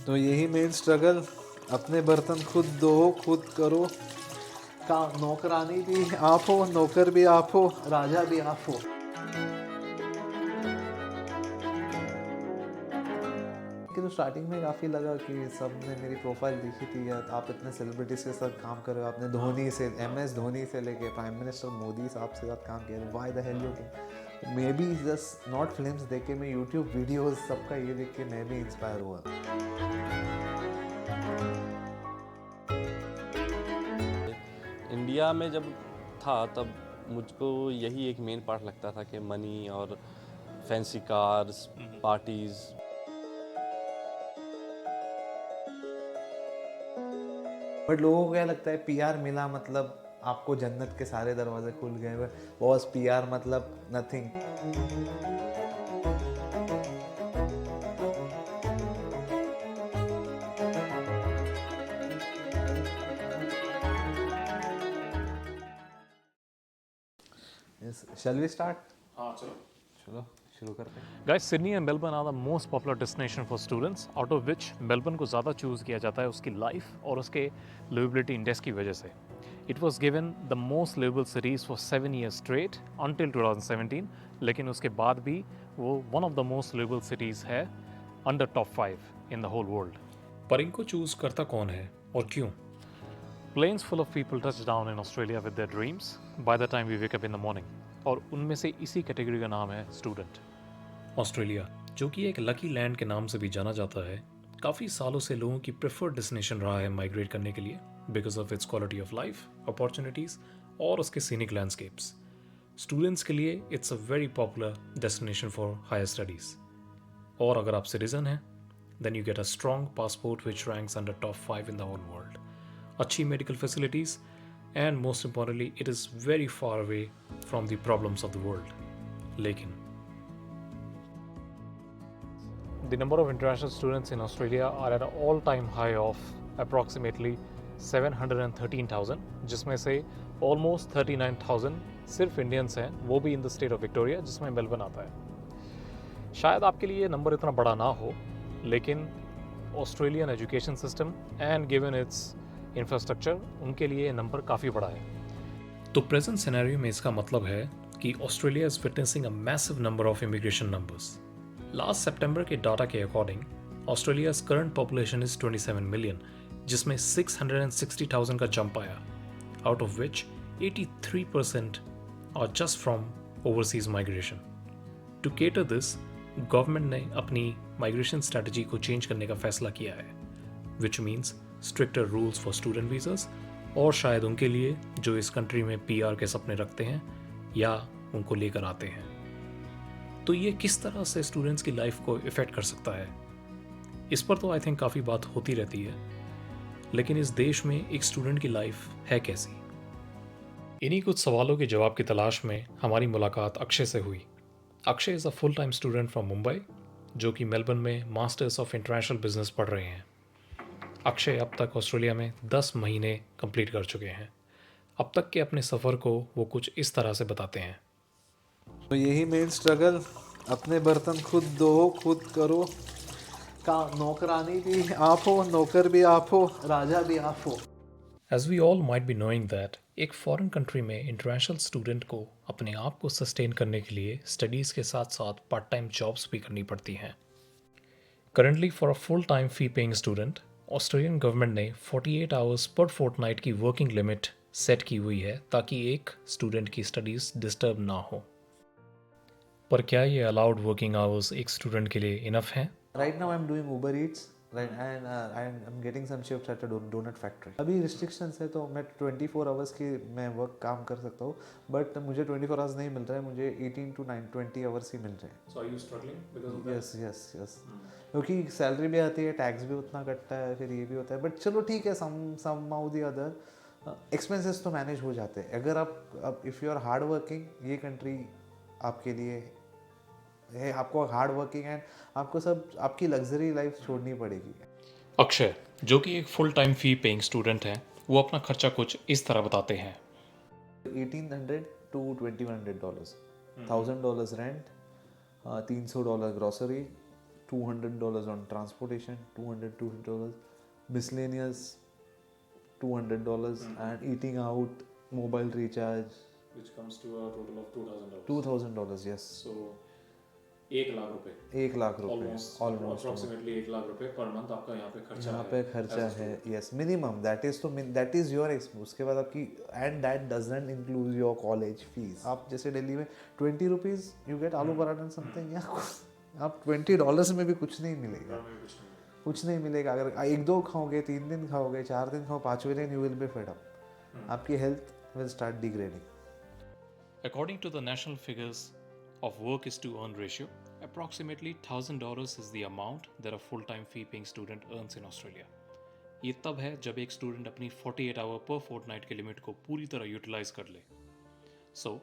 तो यही main struggle, अपने बर्तन खुद धो खुद करो, का नौकरानी भी आप हो, नौकर भी आप हो, राजा भी आप हो। लेकिन स्टार्टिंग में काफ़ी लगा कि सबने मेरी प्रोफाइल देखी थी, यार आप इतने सेलिब्रिटीज़ के साथ काम कर रहे हो, आपने धोनी से MS धोनी से लेके प्राइम मिनिस्टर मोदी साहब के साथ काम किया, why the hell you can. May be just not films देख के, मैं यूट्यूब वीडियोस सबका ये देख के मैं भी इंस्पायर हुआ। इंडिया में जब था तब मुझको यही एक मेन पार्ट लगता था कि मनी और फैंसी कार्स, पार्टीज़। बट लोगों को क्या लगता है, PR मिला मतलब आपको जन्नत के सारे दरवाजे खुल गए, बॉस PR मतलब नथिंग। Shall we start? हाँ चलो। चलो शुरू करते हैं। Guys, Sydney and Melbourne are the most popular destination for students, out of which Melbourne को ज़्यादा चूज़ किया जाता है उसकी लाइफ और उसके लिवेबिलिटी इंडेक्स की वजह से। It was given the most livable cities for 7 years straight until 2017, लेकिन उसके बाद भी वो one of the most livable cities है under top 5 in the whole world. पर इनको चूज करता कौन है और क्यों? Planes full of people touch down in Australia with their dreams by the time we wake up in the morning. और उनमें से इसी कैटेगरी का नाम है स्टूडेंट। ऑस्ट्रेलिया, जो कि एक लकी लैंड के नाम से भी जाना जाता है, काफ़ी सालों से लोगों की प्रेफर्ड डेस्टिनेशन रहा है माइग्रेट करने के लिए because of its quality of life, opportunities और उसके सीनिक लैंडस्केप्स। स्टूडेंट्स के लिए it's a very popular destination for higher studies. और अगर आप सिटीजन हैं then you get a strong passport which ranks under top 5 in the whole world, अच्छी medical facilities and most importantly it is very far away from the problems of the world. लेकिन The number of international students in Australia are at an all-time high of approximately 713,000, जिसमें से almost 39,000 सिर्फ Indians हैं, वो भी in the state of Victoria जिसमें Melbourne आता है। शायद आपके लिए ये नंबर इतना बड़ा ना हो, लेकिन Australian education system and given it's infrastructure उनके लिए ये नंबर काफ़ी बड़ा है। तो प्रेजेंट सिनेरियो में इसका मतलब है कि Australia is witnessing a massive number of immigration numbers. Last सितंबर के डाटा के according Australia's current population is 27 million, जिसमें 660,000 का जंप आया, out of which 83% are just from overseas migration. To cater this, government ने अपनी माइग्रेशन स्ट्रेटजी को change करने का फैसला किया है, which means stricter rules for student visas, और शायद उनके लिए जो इस कंट्री में PR के सपने रखते हैं या उनको लेकर आते हैं। तो ये किस तरह से स्टूडेंट्स की लाइफ को इफ़ेक्ट कर सकता है, इस पर तो आई थिंक काफ़ी बात होती रहती है। लेकिन इस देश में एक स्टूडेंट की लाइफ है कैसी? इन्हीं कुछ सवालों के जवाब की तलाश में हमारी मुलाकात अक्षय से हुई। Akshay is a full time student from Mumbai, जो कि मेलबर्न में मास्टर्स ऑफ इंटरनेशनल बिजनेस पढ़ रहे हैं। अक्षय अब तक ऑस्ट्रेलिया में 10 महीने कंप्लीट कर चुके हैं। अब तक के अपने सफ़र को वो कुछ इस तरह से बताते हैं। तो यही मेन स्ट्रगल, अपने बर्तन खुद धो खुद करो, का नौकरानी भी आप हो, नौकर भी आप हो, राजा भी आप हो। As we all might be knowing that एक फॉरेन कंट्री में इंटरनेशनल स्टूडेंट को अपने आप को सस्टेन करने के लिए स्टडीज़ के साथ साथ पार्ट टाइम जॉब्स भी करनी पड़ती हैं। Currently for a full time fee paying student, Australian government ने 48 आवर्स पर फोर्टनाइट की वर्किंग लिमिट सेट की हुई है ताकि एक स्टूडेंट की स्टडीज़ डिस्टर्ब ना हो। पर क्या ये अलाउड वर्किंग आवर्स एक स्टूडेंट के लिए इनफ हैं? Right now I'm doing Uber Eats, right, and I'm getting some shifts at a donut factory. अभी restrictions है तो मैं 24 hours की मैं वर्क काम कर सकता हूँ, बट मुझे 24 hours नहीं मिल रहा है, मुझे 18 to 20 hours ही मिल रहे हैं। So are you struggling because of that? Yes क्योंकि सैलरी भी आती है, टैक्स भी उतना कटता है, फिर ये भी होता है, बट चलो ठीक है, somehow the other एक्सपेंसेस तो मैनेज हो जाते हैं। अगर आप if you are hard working, ये कंट्री आपके लिए है, आपको हार्ड वर्किंग एंड आपको सब आपकी लग्जरी लाइफ छोड़नी पड़ेगी। अक्षय, जो कि एक full time fee paying student हैं, वो अपना खर्चा कुछ इस तरह बताते हैं। $1,800 to $2,100, $1,000 rent, $300 grocery, $200 on transportation, $200 miscellaneous, $200 and eating out, mobile recharge, which comes to a total of $2,000. $2,000, yes. So 1 lakh रुपए 1 लाख रुपए ऑलमोस्ट approximately 1 लाख रुपए पर मंथ आपका यहाँ पे खर्चा यहाँ है पे खर्चा as a है, student. Yes minimum that is your उसके बाद आपकी and that doesn't include your college fees. आप जैसे दिल्ली में ₹20 यू गेट आलू पराठा समथिंग, या आप $20 में भी कुछ नहीं मिलेगा, कुछ नहीं मिलेगा. अगर 1-2 खाओगे, 3 दिन खाओगे, 4 दिन खाओ, 5वें दिन you will be fed up. आपकी health will start degrading. According to the national figures of work is to earn ratio, approximately $1,000 is the amount that a full-time fee-paying student earns in Australia. ये तब है जब एक student अपनी 48 our पर Fortnite के limit को पूरी तरह यूटिलाइज कर ले. So,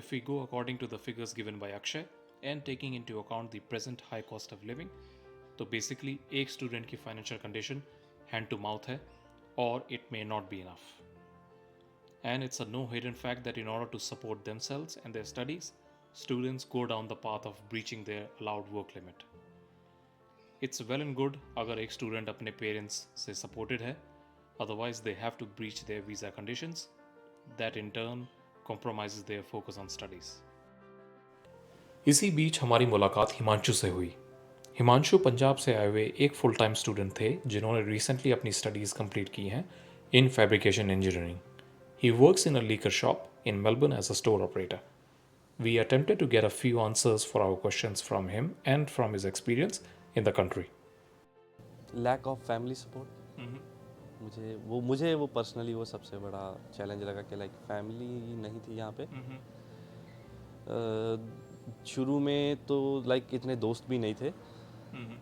if we go according to the figures given by Akshay and taking into account the present high cost of living, तो बेसिकली एक स्टूडेंट की financial condition hand to mouth है, और it may not be enough. And it's a no hidden fact that in order to support themselves and their studies, students go down the path of breaching their allowed work limit. It's well and good अगर एक student अपने parents से supported है, otherwise they have to breach their visa conditions, that in turn compromises their focus on studies. इसी बीच हमारी मुलाकात हिमांशु से हुई. हिमांशु पंजाब से आए हुए एक फुल टाइम स्टूडेंट थे जिन्होंने रिसेंटली अपनी स्टडीज़ कंप्लीट की हैं in fabrication engineering. He works in a liquor shop in Melbourne as a store operator. We attempted to get a few answers for our questions from him and from his experience in the country. Lack of family support. मुझे वो personally वो सबसे बड़ा challenge लगा कि like family नहीं थी यहाँ पे. शुरू में तो लाइक इतने दोस्त भी नहीं थे,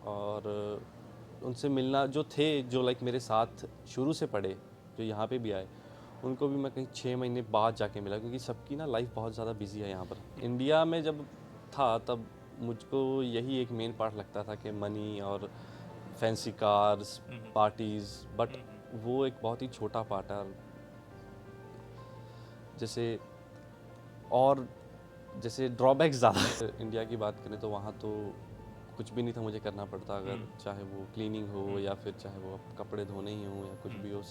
और उनसे मिलना जो थे, जो लाइक मेरे साथ शुरू से पढ़े, जो यहाँ पे भी आए, उनको भी मैं कहीं 6 महीने बाद जाके मिला, क्योंकि सबकी ना लाइफ बहुत ज़्यादा बिजी है यहाँ पर. इंडिया में जब था तब मुझको यही एक मेन पार्ट लगता था कि मनी और फैंसी कार्स, पार्टीज़, बट वो एक बहुत ही छोटा पार्ट है. जैसे ड्रॉबैक्स ज़्यादा. इंडिया की बात करें तो वहाँ तो कुछ भी नहीं था मुझे करना पड़ता, अगर चाहे वो क्लीनिंग हो या फिर चाहे वो कपड़े धोने ही हो या कुछ भी हो,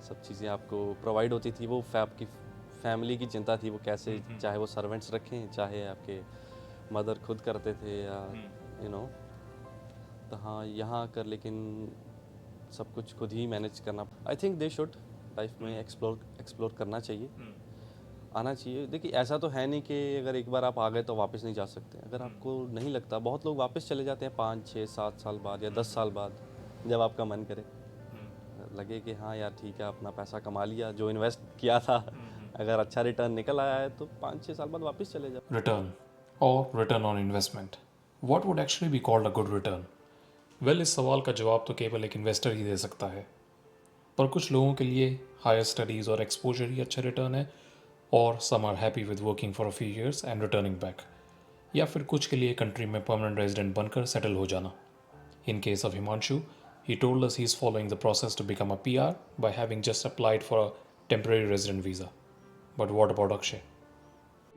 सब चीज़ें आपको प्रोवाइड होती थी. वो आपकी फैमिली की चिंता थी, वो कैसे, चाहे वो सर्वेंट्स रखें, चाहे आपके मदर खुद करते थे या यू नो. तो हाँ, यहाँ आकर लेकिन सब कुछ खुद ही मैनेज करना. I think they should life में एक्सप्लोर करना चाहिए, आना चाहिए. देखिए ऐसा तो है नहीं कि अगर एक बार आप आ गए तो वापस नहीं जा सकते. अगर आपको नहीं लगता, बहुत लोग वापस चले जाते हैं 5, 6, 7 साल बाद या 10 साल बाद, जब आपका मन करे, लगे कि हाँ यार ठीक है, अपना पैसा कमा लिया, जो इन्वेस्ट किया था, अगर अच्छा रिटर्न निकल आया है तो 5-6 साल बाद वापस चले जाओ. Return or return on investment. What would actually be called a good return? Well, इस सवाल का जवाब तो केवल एक इन्वेस्टर ही दे सकता है. पर कुछ लोगों के लिए हायर स्टडीज़ और एक्सपोजर ही अच्छा रिटर्न है, और some are happy with working for a few years and returning back, या फिर कुछ के लिए कंट्री में परमानेंट रेजिडेंट बनकर सेटल हो जाना. In case of Himanshu, he told us he is following the process to become a PR by having just applied for a temporary resident visa. But what about Akshay?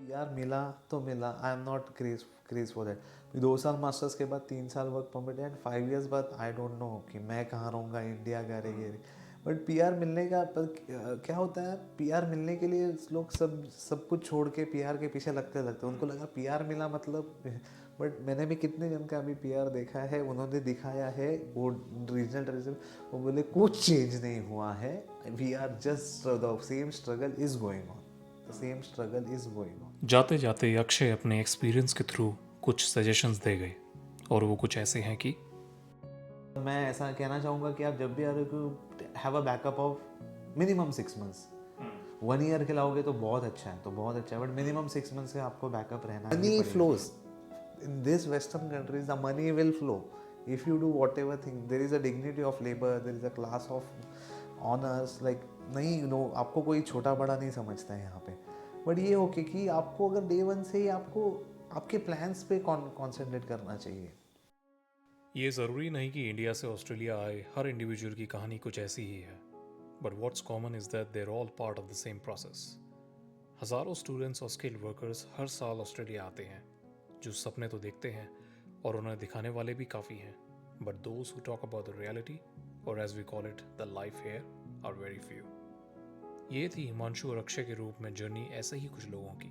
यार मिला तो मिला, I am not craze for that. 2 साल masters के बाद 3 साल work permit and 5 years बाद I don't know कि मैं कहाँ रहूँगा, इंडिया का रहेंगे. बट पीआर मिलने का पर क्या होता है, पीआर मिलने के लिए लोग सब कुछ छोड़ के पीआर के पीछे लगते उनको लगा पीआर मिला मतलब. बट मैंने भी कितने जन का अभी पीआर देखा है, उन्होंने दिखाया है वो रीजनल, वो बोले कुछ चेंज नहीं हुआ है, we are just the same struggle is going on, the same struggle is going on. जाते जाते अक्षय अपने एक्सपीरियंस के थ्रू कुछ सजेशंस दे गए, और वो कुछ ऐसे हैं कि मैं ऐसा कहना चाहूँगा कि आप जब भी आ रहे हो, have a backup of minimum 6 months. 1 year के लाओगे तो बहुत अच्छा है, बट मिनिमम 6 मंथ्स का आपको बैकअप रहना. Money flows in this western countries, the money will flow if you do whatever thing. There is a dignity of labor, there is a class of honors, like नहीं आपको कोई छोटा बड़ा नहीं समझता है यहाँ पे. बट ये ओके कि आपको अगर डे 1 से ही आपको आपके प्लान्स पे कॉन्सेंट्रेट करना चाहिए. ये ज़रूरी नहीं कि इंडिया से ऑस्ट्रेलिया आए हर इंडिविजुअल की कहानी कुछ ऐसी ही है, but what's common is that there all part of the same process. हज़ारों स्टूडेंट्स और स्किल्ड वर्कर्स हर साल ऑस्ट्रेलिया आते हैं, जो सपने तो देखते हैं और उन्हें दिखाने वाले भी काफ़ी हैं, but those who talk about the reality और as we call it the life here are very few. ये थी हिमांशु और अक्षय के रूप में जर्नी ऐसे ही कुछ लोगों की।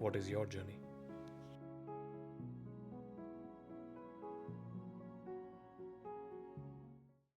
What is your journey?